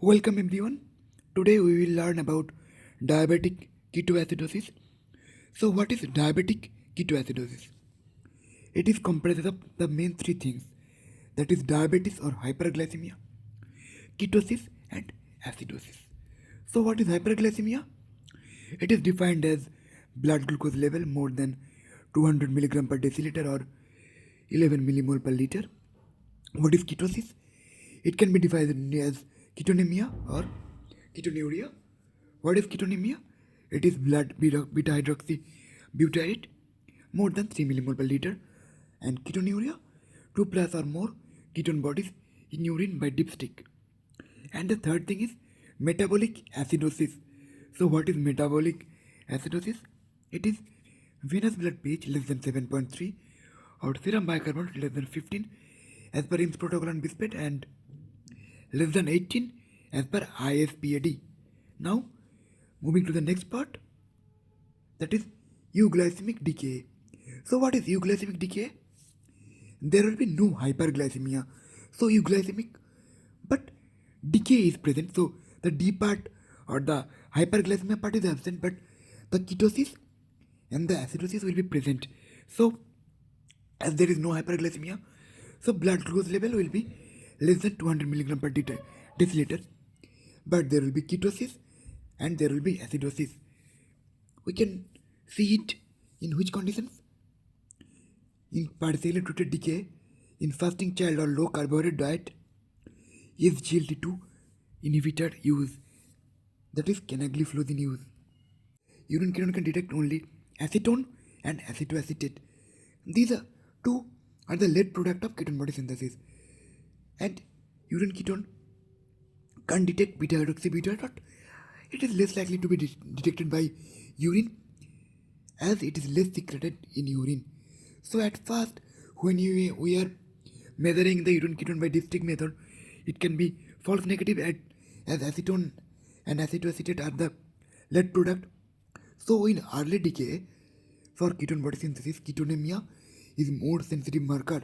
Welcome everyone. Today we will learn about diabetic ketoacidosis. So what is diabetic ketoacidosis? It is comprised of the main three things, that is diabetes or hyperglycemia, ketosis and acidosis. So what is hyperglycemia? It is defined as blood glucose level more than 200 milligram per deciliter or 11 millimole per liter. What is ketosis? It can be defined as ketonemia or ketonuria. What is ketonemia? It is blood beta hydroxy butyrate more than 3 millimole per liter, and ketonuria 2 plus or more ketone bodies in urine by dipstick. And the third thing is metabolic acidosis. So what is metabolic acidosis? It is venous blood pH less than 7.3 or serum bicarbonate less than 15 as per IMS protocol on bispet and less than 18 as per ISPAD. Now moving to the next part, that is euglycemic decay. So what is euglycemic decay? There will be no hyperglycemia, so euglycemic, but decay is present. So the D part or the hyperglycemia part is absent, but the ketosis and the acidosis will be present. So as there is no hyperglycemia, so blood glucose level will be less than 200 milligram per deciliter, but there will be ketosis and there will be acidosis. We can see it in which conditions? In partially treated decay, in fasting child or low carbohydrate diet, SGLT2 inhibitor use, that is canagliflozin use. Urine ketone can detect only acetone and acetoacetate. These two are the late product of ketone body synthesis, and urine ketone can't detect beta hydroxybutyrate. It is less likely to be detected by urine as it is less secreted in urine. So at first, when we are measuring the urine ketone by dipstick method, it can be false negative as acetone and acetoacetate are the late product. So in early decay, for ketone body synthesis, ketonemia is more sensitive marker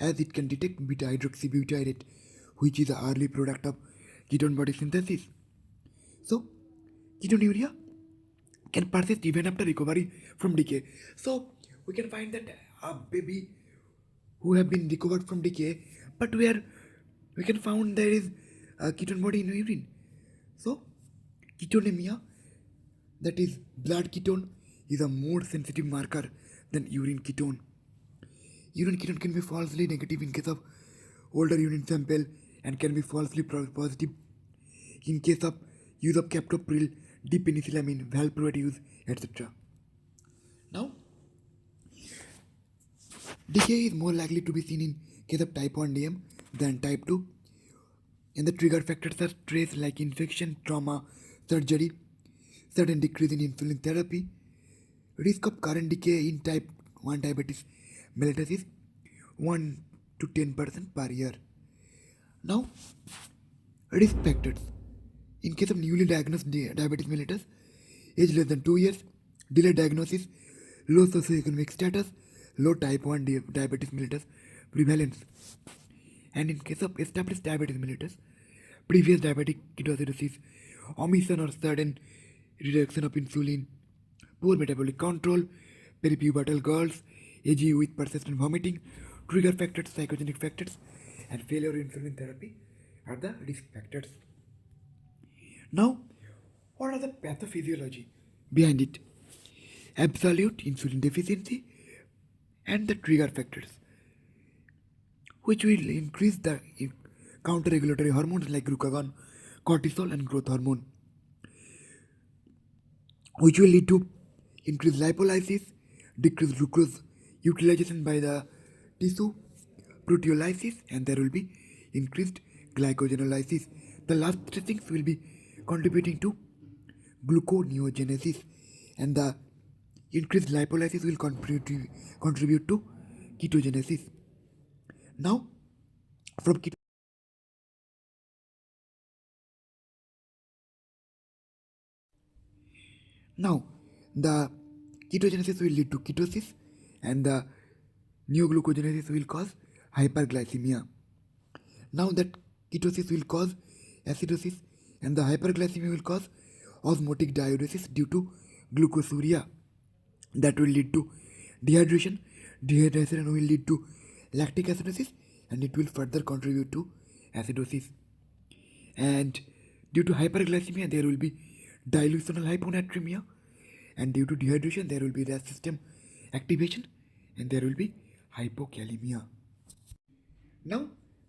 as it can detect beta hydroxybutyrate, which is the early product of ketone body synthesis. So ketonuria can persist even after recovery from decay. So we can find that a baby who have been recovered from decay, but we can found there is a ketone body in urine. So ketonemia, that is blood ketone, is a more sensitive marker than urine ketone. Urine ketone can be falsely negative in case of older urine sample and can be falsely positive in case of use of captopril, dipenicillamine, valproate use, etc. Now, decay is more likely to be seen in case of type 1 DM than type 2, and the trigger factors are stress like infection, trauma, surgery, sudden decrease in insulin therapy, risk of current decay in type 1 diabetes mellitus is 1 to 10% per year. Now, risk factors. In case of newly diagnosed diabetes mellitus, age less than 2 years, delayed diagnosis, low socioeconomic status, low type 1 diabetes mellitus prevalence. And in case of established diabetes mellitus, previous diabetic ketoacidosis, omission or sudden reduction of insulin, poor metabolic control, peripubertal girls, AGE with persistent vomiting, trigger factors, psychogenic factors, and failure of insulin therapy are the risk factors. Now, what are the pathophysiology behind it? Absolute insulin deficiency and the trigger factors, which will increase the counter-regulatory hormones like glucagon, cortisol, and growth hormone, which will lead to increased lipolysis, decreased glucose utilization by the tissue, proteolysis, and there will be increased glycogenolysis. The last three things will be contributing to gluconeogenesis, and the increased lipolysis will contribute to ketogenesis. Now, from now the ketogenesis will lead to ketosis, and the neoglucogenesis will cause hyperglycemia. Now that ketosis will cause acidosis, and the hyperglycemia will cause osmotic diuresis due to glucosuria. That will lead to dehydration. Dehydration will lead to lactic acidosis, and it will further contribute to acidosis. And due to hyperglycemia, there will be dilutional hyponatremia, and due to dehydration, there will be the system activation, and there will be hypokalemia. Now,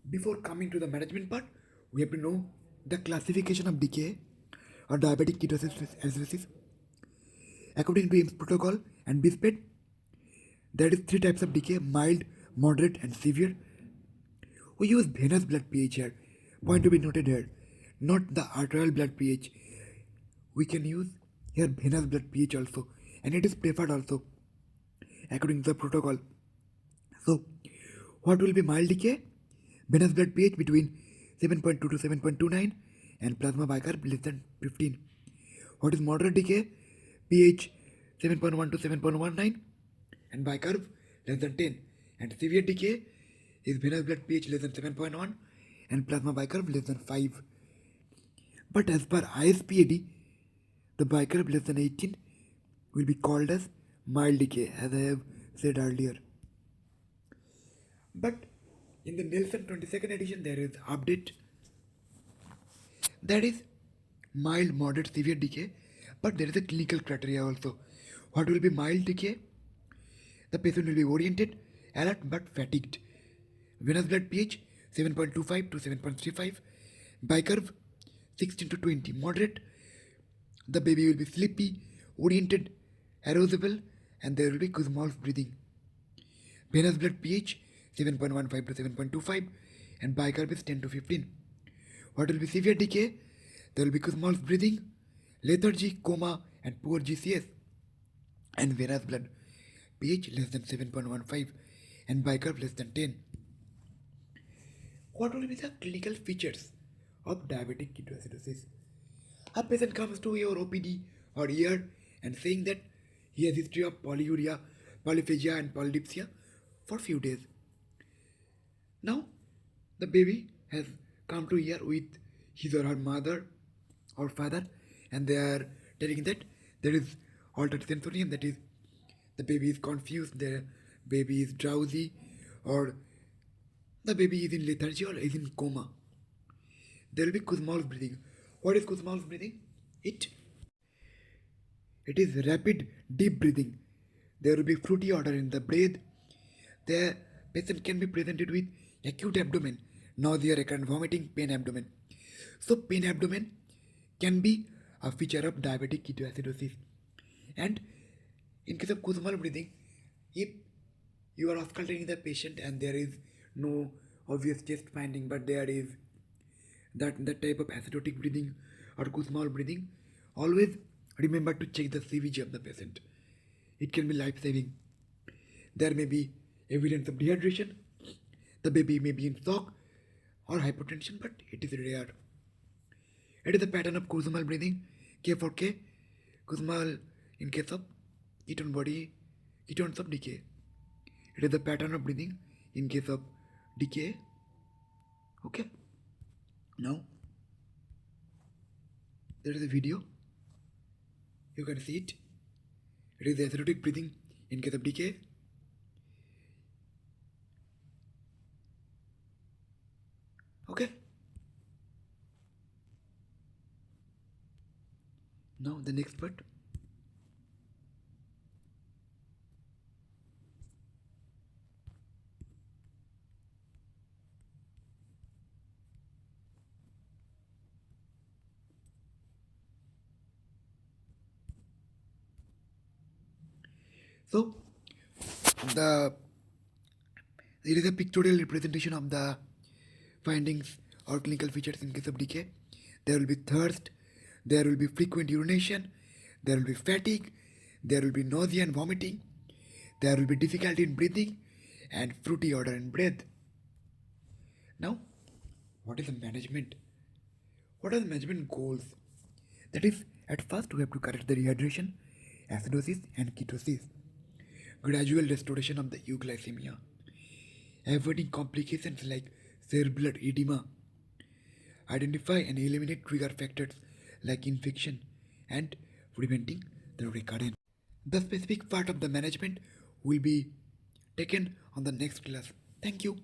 before coming to the management part, we have to know the classification of DKA or diabetic ketoacidosis. According to AIMS protocol and BISPED, there is three types of DKA: mild, moderate, and severe. We use venous blood pH here. Point to be noted here, not the arterial blood pH. We can use here venous blood pH also, and it is preferred also according to the protocol. So, what will be mild DKA? Venous blood pH between 7.2 to 7.29 and plasma bicarb less than 15. What is moderate DKA? pH 7.1 to 7.19 and bicarb less than 10. And severe DKA is venous blood pH less than 7.1 and plasma bicarb less than 5. But as per ISPAD, the bicarb less than 18 will be called as mild DKA, as I have said earlier. But in the Nielsen 22nd edition, there is update, that is mild, moderate, severe decay, but there is a clinical criteria also. What will be mild decay? The patient will be oriented, alert but fatigued. Venous blood pH 7.25 to 7.35, bicarb 16 to 20. Moderate, the baby will be sleepy, oriented, arousable, and there will be Kussmaul's breathing. Venous blood pH 7.15 to 7.25 and bicarb is 10 to 15. What will be severe decay? There will be Kussmaul's breathing, lethargy, coma, and poor GCS. And venous blood pH less than 7.15 and bicarb less than 10. What will be the clinical features of diabetic ketoacidosis? A patient comes to your OPD or ER and saying that he has history of polyuria, polyphagia, and polydipsia for few days. Now, the baby has come to here with his or her mother or father, and they are telling that there is altered sensorium, that is, the baby is confused, the baby is drowsy, or the baby is in lethargy or is in coma. There will be Kussmaul's breathing. What is Kussmaul's breathing? It is rapid, deep breathing. There will be fruity odor in the breath. The patient can be presented with acute abdomen, nausea, recurrent vomiting, pain abdomen. So pain abdomen can be a feature of diabetic ketoacidosis. And in case of Kussmaul breathing, if you are auscultating the patient and there is no obvious chest finding, but there is that type of acidotic breathing or Kussmaul breathing, always remember to check the CVG of the patient. It can be life-saving. There may be evidence of dehydration. The baby may be in shock or hypotension, but it is rare. It is a pattern of Kussmaul breathing, K for K, Kussmaul in case of ketones of decay. It is the pattern of breathing in case of decay. Okay. Now, there is a video. You can see it. It is the acidotic breathing in case of decay. Okay. Now the next part. So there is a pictorial representation of the findings or clinical features in case of decay. There will be thirst, there will be frequent urination, there will be fatigue, there will be nausea and vomiting, there will be difficulty in breathing, and fruity odor in breath. Now, what is the management? What are the management goals? That is, at first we have to correct the dehydration, acidosis, and ketosis. Gradual restoration of the euglycemia. Avoiding complications like cerebral edema. identify and eliminate trigger factors like infection, and preventing the recurrence. The specific part of the management will be taken on the next class. Thank you.